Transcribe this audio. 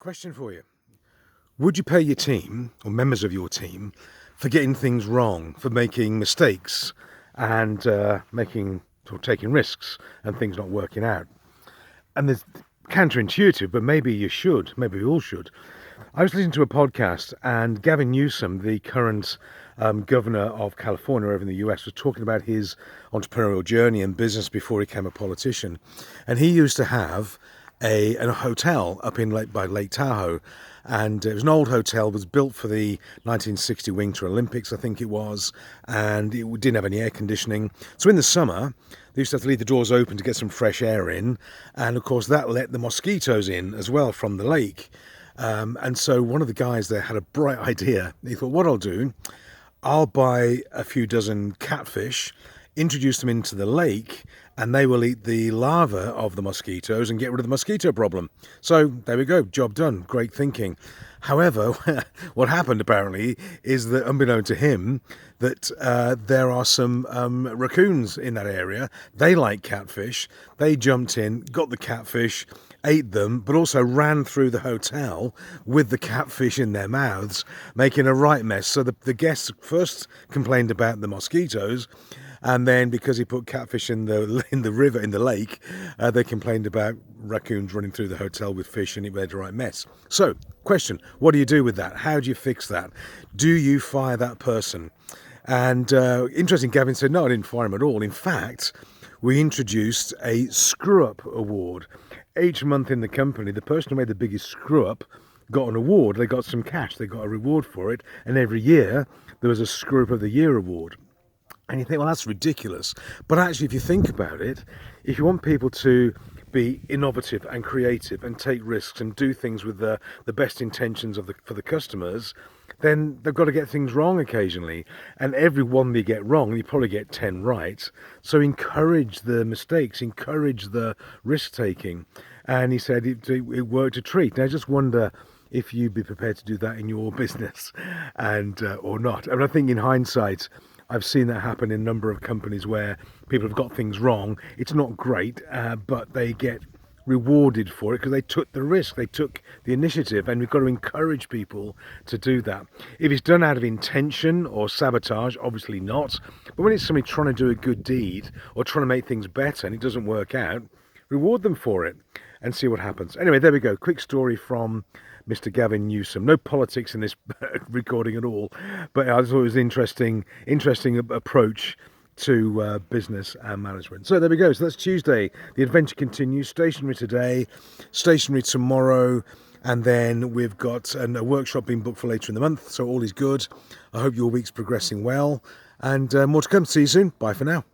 Question for you. Would you pay your team or members of your team for getting things wrong, for making mistakes and making or taking risks and things not working out? And there's counterintuitive, but maybe you should, maybe we all should. I was listening to a podcast and Gavin Newsom, the current governor of California over in the US, was talking about his entrepreneurial journey and business before he became a politician. And he used to have a hotel up in Lake Tahoe, and it was an old hotel. It was built for the 1960 Winter Olympics, I think it was, and it didn't have any air conditioning. So in the summer, they used to have to leave the doors open to get some fresh air in, and of course that let the mosquitoes in as well from the lake. And so one of the guys there had a bright idea. He thought, what I'll do, I'll buy a few dozen catfish, introduce them into the lake, and they will eat the larvae of the mosquitoes and get rid of the mosquito problem. So there we go, job done, great thinking. However, what happened apparently is that, unbeknown to him, that there are some raccoons in that area. They like catfish. They jumped in, got the catfish, ate them, but also ran through the hotel with the catfish in their mouths, making a right mess. So the guests first complained about the mosquitoes, and then because he put catfish in the river, in the lake, they complained about raccoons running through the hotel with fish, and it made a right mess. So, question, what do you do with that? How do you fix that? Do you fire that person? And interesting, Gavin said, no, I didn't fire him at all. In fact, we introduced a screw-up award. Each month in the company, the person who made the biggest screw-up got an award. They got some cash, they got a reward for it, and every year there was a Screw-up of the Year award. And you think, well, that's ridiculous. But actually, if you think about it, if you want people to be innovative and creative and take risks and do things with the best intentions for the customers, then they've got to get things wrong occasionally. And every one they get wrong, you probably get 10 right. So encourage the mistakes, encourage the risk taking. And he said it worked a treat. Now, I just wonder if you'd be prepared to do that in your business and or not. And I think in hindsight, I've seen that happen in a number of companies where people have got things wrong. It's not great, but they get rewarded for it because they took the risk, they took the initiative, and we've got to encourage people to do that. If it's done out of intention or sabotage, obviously not. But when it's somebody trying to do a good deed or trying to make things better and it doesn't work out, reward them for it and see what happens. Anyway, there we go. Quick story from Mr. Gavin Newsom. No politics in this recording at all, but I thought it was an interesting approach to business and management. So there we go. So that's Tuesday. The adventure continues. Stationery today, stationery tomorrow, and then we've got a workshop being booked for later in the month. So all is good. I hope your week's progressing well, and more to come. See you soon. Bye for now.